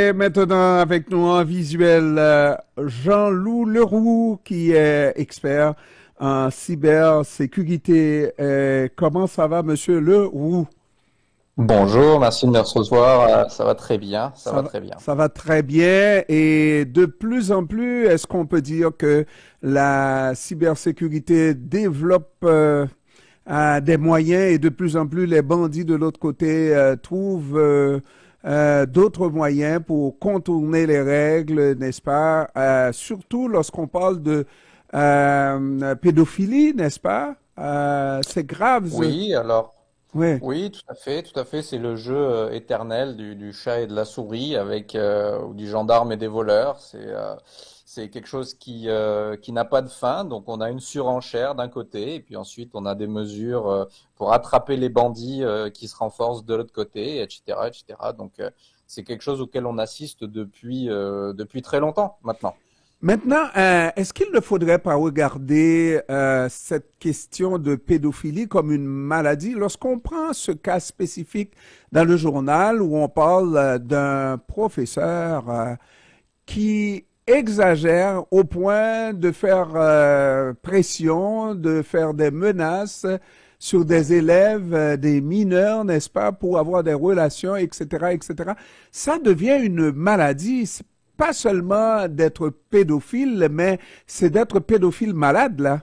j'ai maintenant avec nous en visuel Jean-Loup Leroux, qui est expert en cybersécurité. Comment ça va, Monsieur Leroux? Bonjour, merci de me recevoir. Ça va très bien, ça va très bien. Ça va très bien. Et de plus en plus, est-ce qu'on peut dire que la cybersécurité développe des moyens et de plus en plus les bandits de l'autre côté trouvent d'autres moyens pour contourner les règles, n'est-ce pas? Surtout lorsqu'on parle de pédophilie, n'est-ce pas? C'est grave. Oui, alors, Oui. oui, tout à fait. C'est le jeu éternel du chat et de la souris avec ou du gendarme et des voleurs. C'est quelque chose qui n'a pas de fin. Donc, on a une surenchère d'un côté, et puis ensuite, on a des mesures pour attraper les bandits qui se renforcent de l'autre côté, etc., etc. Donc, c'est quelque chose auquel on assiste depuis très longtemps maintenant. Maintenant, est-ce qu'il ne faudrait pas regarder cette question de pédophilie comme une maladie lorsqu'on prend ce cas spécifique dans le journal où on parle d'un professeur qui exagère au point de faire pression, de faire des menaces sur des élèves, des mineurs, n'est-ce pas, pour avoir des relations, etc., etc. Ça devient une maladie. C'est pas seulement d'être pédophile, mais c'est d'être pédophile malade, là.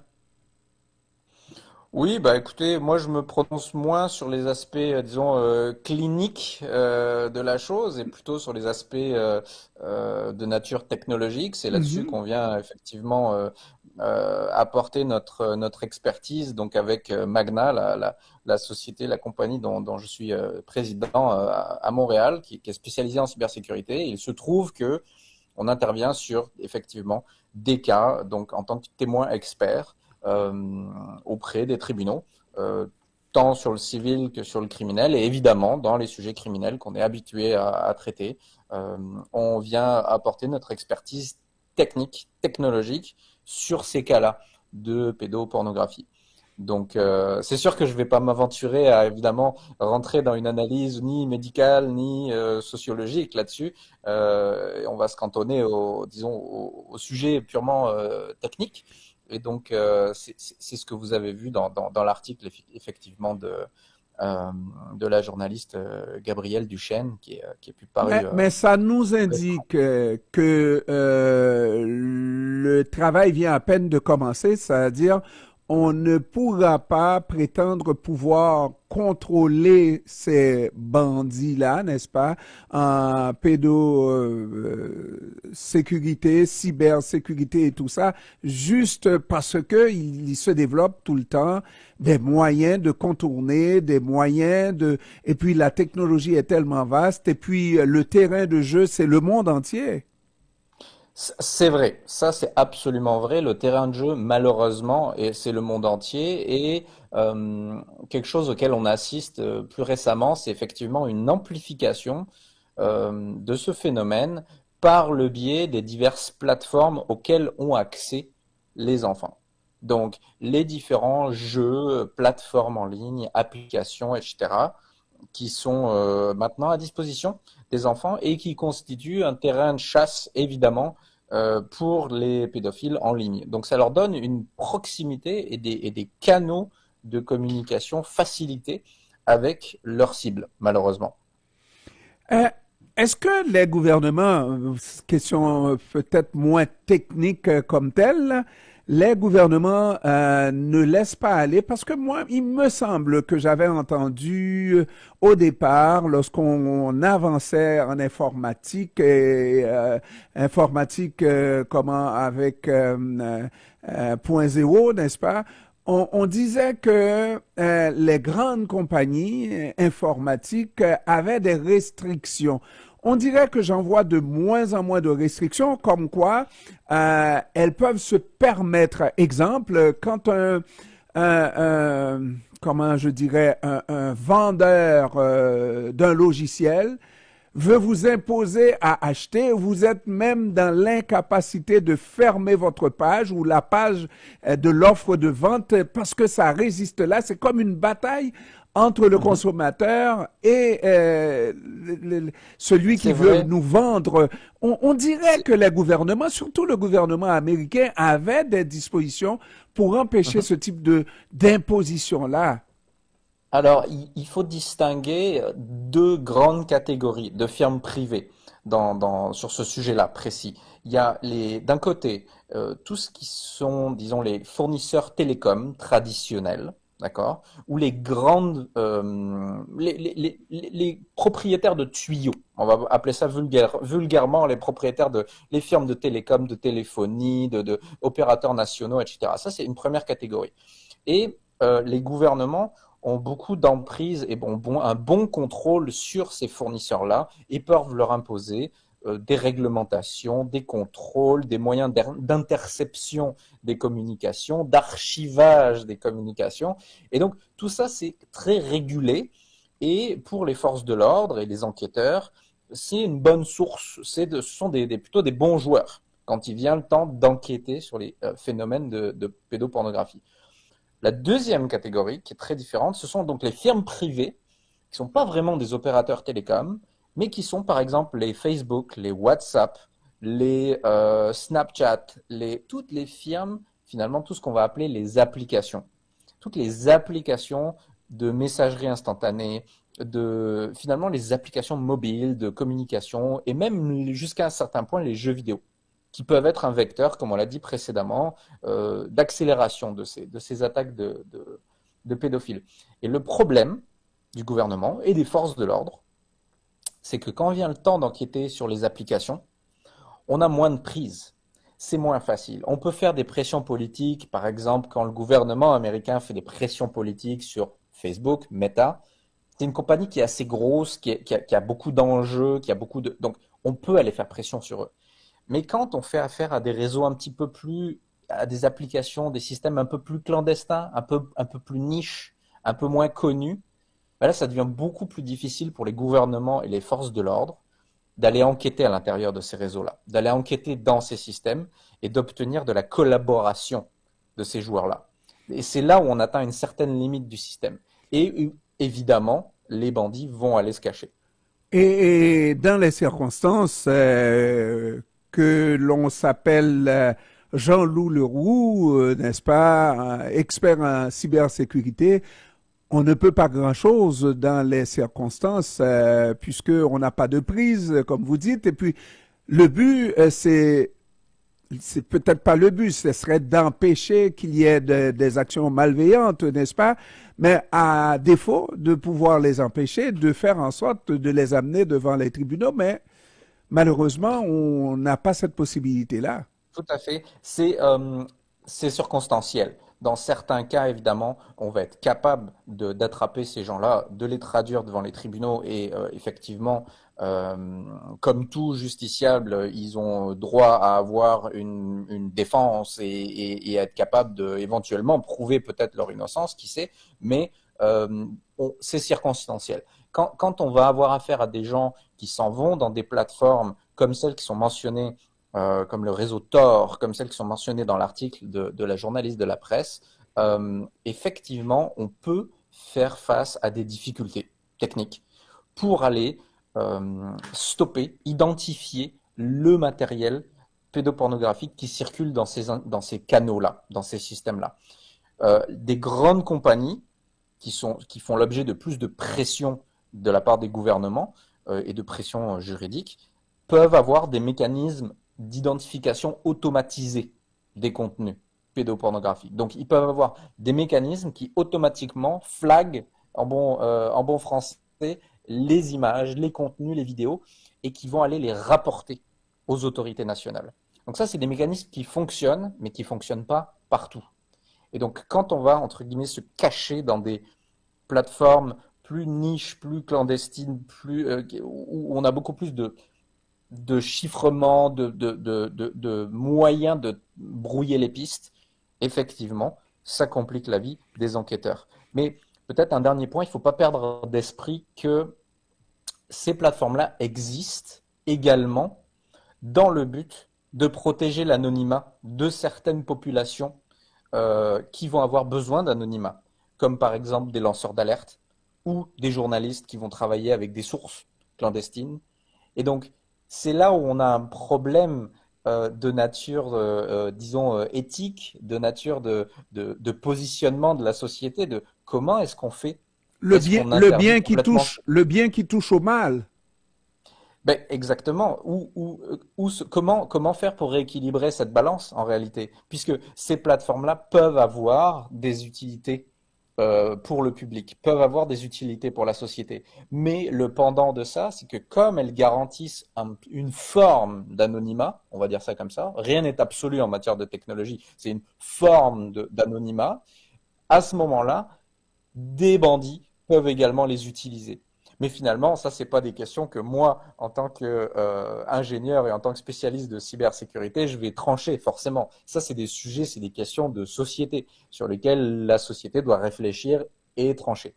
Oui, bah écoutez, moi je me prononce moins sur les aspects, disons, cliniques de la chose et plutôt sur les aspects de nature technologique. C'est là-dessus Mhm. qu'on vient effectivement apporter notre expertise, donc avec Magna, la société, la compagnie dont je suis président à Montréal, qui est spécialisée en cybersécurité. Et il se trouve que on intervient sur effectivement des cas, donc en tant que témoin expert auprès des tribunaux, tant sur le civil que sur le criminel, et évidemment dans les sujets criminels qu'on est habitué à traiter, euh, on vient apporter notre expertise technique, technologique sur ces cas-là de pédopornographie. Donc, c'est sûr que je ne vais pas m'aventurer à évidemment rentrer dans une analyse ni médicale ni sociologique là-dessus. On va se cantonner disons, au sujet purement technique. Et donc, c'est ce que vous avez vu dans l'article effectivement euh, de la journaliste Gabrielle Duchesne qui est paru Mais ça nous récemment. indique que le travail vient à peine de commencer, c'est-à-dire on ne pourra pas prétendre pouvoir contrôler ces bandits-là, n'est-ce pas, en pédosécurité, cybersécurité et tout ça, juste parce que il se développe tout le temps des moyens de contourner, des moyens de et puis la technologie est tellement vaste. Et puis le terrain de jeu, c'est le monde entier. C'est vrai, ça c'est absolument vrai. Le terrain de jeu, malheureusement, et c'est le monde entier, et quelque chose auquel on assiste plus récemment, c'est effectivement une amplification de ce phénomène par le biais des diverses plateformes auxquelles ont accès les enfants. Donc, les différents jeux, plateformes en ligne, applications, etc., qui sont maintenant à disposition des enfants et qui constituent un terrain de chasse, évidemment, pour les pédophiles en ligne. Donc, ça leur donne une proximité et des canaux de communication facilités avec leurs cibles, malheureusement. Euh, Est-ce que les gouvernements, question peut-être moins technique comme telle, les gouvernements ne laissent pas aller? Parce que moi, il me semble que j'avais entendu au départ, lorsqu'on avançait en informatique, et informatique comment avec point zéro, n'est-ce pas? On disait que les grandes compagnies informatiques avaient des restrictions. On dirait que j'en vois de moins en moins de restrictions, comme quoi elles peuvent se permettre. Exemple, quand comment je dirais, un vendeur d'un logiciel veut vous imposer à acheter, vous êtes même dans l'incapacité de fermer votre page ou la page de l'offre de vente parce que ça résiste là. C'est comme une bataille entre le Mhm. consommateur et celui qui C'est veut vrai. nous vendre. On dirait C'est- que les gouvernements, surtout le gouvernement américain, avaient des dispositions pour empêcher Mhm. ce type de d'imposition-là. Alors, il faut distinguer deux grandes catégories de firmes privées sur ce sujet-là précis. Il y a d'un côté, tout ce qui sont, disons, les fournisseurs télécoms traditionnels, d'accord, ou les grandes, les propriétaires de tuyaux. On va appeler ça vulgairement les propriétaires les firmes de télécom, de téléphonie, de opérateurs nationaux, etc. Ça, c'est une première catégorie. Et les gouvernements ont beaucoup d'emprise et un bon contrôle sur ces fournisseurs-là et peuvent leur imposer des réglementations, des contrôles, des moyens d'interception des communications, d'archivage des communications. Et donc tout ça, c'est très régulé. Et pour les forces de l'ordre et les enquêteurs, c'est une bonne source. Ce sont plutôt des bons joueurs quand il vient le temps d'enquêter sur les phénomènes de pédopornographie. La deuxième catégorie, qui est très différente, ce sont donc les firmes privées, qui ne sont pas vraiment des opérateurs télécoms, mais qui sont par exemple les Facebook, les WhatsApp, les Snapchat, toutes les firmes, finalement tout ce qu'on va appeler les applications. Toutes les applications de messagerie instantanée, finalement les applications mobiles, de communication, et même jusqu'à un certain point les jeux vidéo qui peuvent être un vecteur, comme on l'a dit précédemment, d'accélération de ces attaques de pédophiles. Et le problème du gouvernement et des forces de l'ordre, c'est que quand vient le temps d'enquêter sur les applications, on a moins de prise. C'est moins facile. On peut faire des pressions politiques, par exemple, quand le gouvernement américain fait des pressions politiques sur Facebook, Meta. C'est une compagnie qui est assez grosse, qui a beaucoup d'enjeux, qui a beaucoup de... Donc, on peut aller faire pression sur eux. Mais quand on fait affaire à des réseaux un petit peu plus, à des applications, des systèmes un peu plus clandestins, un peu plus niches, un peu moins connus, ben là, ça devient beaucoup plus difficile pour les gouvernements et les forces de l'ordre d'aller enquêter à l'intérieur de ces réseaux-là, d'aller enquêter dans ces systèmes et d'obtenir de la collaboration de ces joueurs-là. Et c'est là où on atteint une certaine limite du système. Et évidemment, les bandits vont aller se cacher. Et dans les circonstances que l'on s'appelle Jean-Loup Leroux, n'est-ce pas, expert en cybersécurité, on ne peut pas grand-chose dans les circonstances puisqu'on n'a pas de prise, comme vous dites. Et puis, le but, c'est peut-être pas le but, ce serait d'empêcher qu'il y ait des actions malveillantes, n'est-ce pas? Mais à défaut de pouvoir les empêcher, de faire en sorte de les amener devant les tribunaux, mais malheureusement, on n'a pas cette possibilité-là. Tout à fait. C'est circonstanciel. Dans certains cas, évidemment, on va être capable d'attraper ces gens-là, de les traduire devant les tribunaux et effectivement, comme tout justiciable, ils ont droit à avoir une défense et être capable de éventuellement prouver peut-être leur innocence, qui sait, mais c'est circonstanciel. Quand on va avoir affaire à des gens qui s'en vont dans des plateformes comme celles qui sont mentionnées comme le réseau Tor, comme celles qui sont mentionnées dans l'article de la journaliste de la presse, effectivement, on peut faire face à des difficultés techniques pour aller stopper, identifier le matériel pédopornographique qui circule dans ces canaux-là, dans ces systèmes-là. Des grandes compagnies qui font l'objet de plus de pression de la part des gouvernements et de pression juridique peuvent avoir des mécanismes d'identification automatisée des contenus pédopornographiques. Donc, ils peuvent avoir des mécanismes qui automatiquement flaguent en bon français les images, les contenus, les vidéos et qui vont aller les rapporter aux autorités nationales. Donc ça, c'est des mécanismes qui fonctionnent, mais qui ne fonctionnent pas partout. Et donc, quand on va, entre guillemets, se cacher dans des plateformes plus niches, plus clandestines, où on a beaucoup plus de chiffrement, de moyens de brouiller les pistes, effectivement, ça complique la vie des enquêteurs. Mais peut-être un dernier point, il ne faut pas perdre d'esprit que ces plateformes-là existent également dans le but de protéger l'anonymat de certaines populations qui vont avoir besoin d'anonymat, comme par exemple des lanceurs d'alerte, ou des journalistes qui vont travailler avec des sources clandestines. Et donc, c'est là où on a un problème de nature, disons, éthique, de nature de positionnement de la société, de comment est-ce qu'on fait? Est-ce qu'on interdit complètement? Le bien qui touche au mal. Ben, exactement. Comment faire pour rééquilibrer cette balance en réalité? Puisque ces plateformes-là peuvent avoir des utilités pour le public, peuvent avoir des utilités pour la société. Mais le pendant de ça, c'est que comme elles garantissent une forme d'anonymat, on va dire ça comme ça, rien n'est absolu en matière de technologie, c'est une forme d'anonymat, à ce moment-là, des bandits peuvent également les utiliser. Mais finalement, ça, c'est pas des questions que moi, en tant qu'ingénieur et en tant que spécialiste de cybersécurité, je vais trancher forcément. Ça, c'est des sujets, c'est des questions de société sur lesquelles la société doit réfléchir et trancher.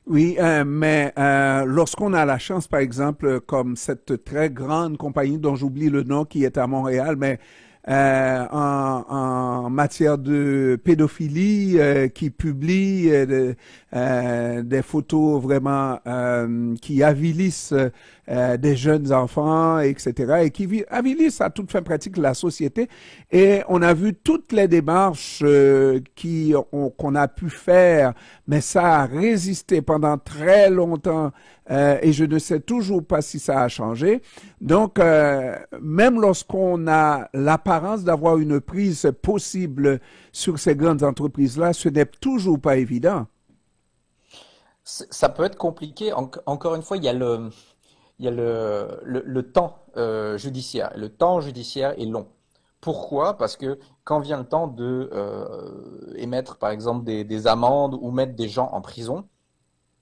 Oui, mais lorsqu'on a la chance, par exemple, comme cette très grande compagnie dont j'oublie le nom qui est à Montréal, mais en matière de pédophilie, qui publie des photos vraiment qui avilissent des jeunes enfants, etc., et qui avilissent à toute fin pratique la société. Et on a vu toutes les démarches qu'on a pu faire, mais ça a résisté pendant très longtemps et je ne sais toujours pas si ça a changé. Donc, même lorsqu'on a l'apparence d'avoir une prise possible sur ces grandes entreprises-là, ce n'est toujours pas évident. Ça peut être compliqué. Encore une fois, il y a le temps judiciaire. Le temps judiciaire est long. Pourquoi? Parce que quand vient le temps de émettre, par exemple, des amendes ou mettre des gens en prison,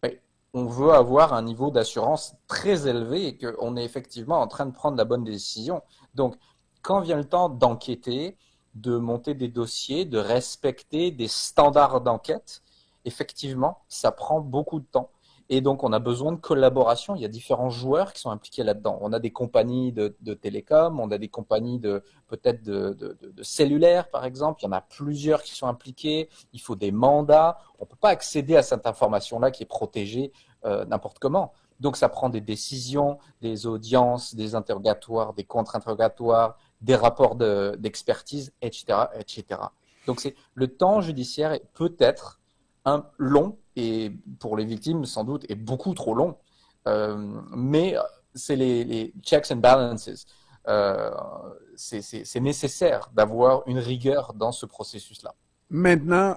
ben, on veut avoir un niveau d'assurance très élevé et qu'on est effectivement en train de prendre la bonne décision. Donc, quand vient le temps d'enquêter, de monter des dossiers, de respecter des standards d'enquête, effectivement, ça prend beaucoup de temps. Et donc, on a besoin de collaboration. Il y a différents joueurs qui sont impliqués là-dedans. On a des compagnies de télécom, on a des compagnies peut-être de cellulaire, par exemple. Il y en a plusieurs qui sont impliqués. Il faut des mandats. On ne peut pas accéder à cette information-là qui est protégée n'importe comment. Donc, ça prend des décisions, des audiences, des interrogatoires, des contre-interrogatoires, des rapports d'expertise, etc., etc. Donc, le temps judiciaire est peut-être un long et pour les victimes sans doute est beaucoup trop long. Mais c'est les checks and balances. Euh, c'est nécessaire d'avoir une rigueur dans ce processus-là. Maintenant,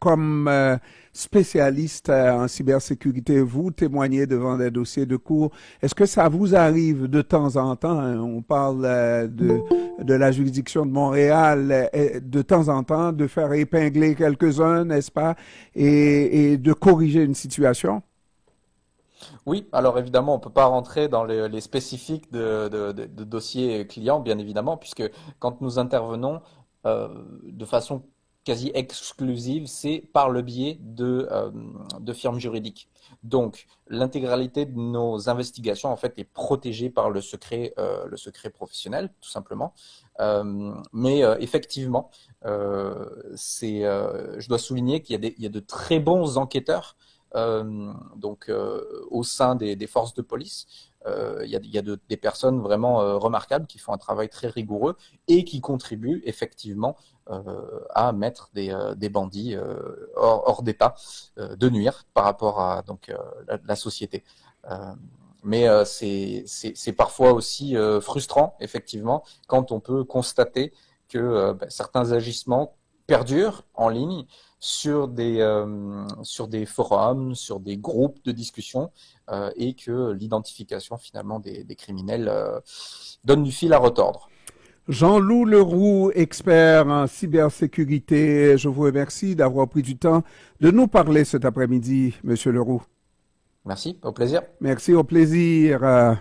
comme spécialiste en cybersécurité, vous témoignez devant des dossiers de cours. Est-ce que ça vous arrive de temps en temps, hein, on parle de la juridiction de Montréal, de temps en temps, de faire épingler quelques-uns, n'est-ce pas, et de corriger une situation? Oui, alors évidemment, on ne peut pas rentrer dans les spécifiques de dossiers clients, bien évidemment, puisque quand nous intervenons de façon quasi exclusive, c'est par le biais de firmes juridiques. Donc, l'intégralité de nos investigations, en fait, est protégée par le secret professionnel, tout simplement. Mais effectivement, je dois souligner qu'il y a de très bons enquêteurs au sein des forces de police. Il y a des personnes vraiment remarquables qui font un travail très rigoureux et qui contribuent effectivement à mettre des bandits hors d'état de nuire par rapport à la société. Euh, mais c'est parfois aussi frustrant, effectivement, quand on peut constater que certains agissements perdurent en ligne sur des forums, sur des groupes de discussion, et que l'identification finalement des criminels donne du fil à retordre. Jean-Loup Leroux, expert en cybersécurité, je vous remercie d'avoir pris du temps de nous parler cet après-midi, Monsieur Leroux. Merci, au plaisir. Merci, au plaisir.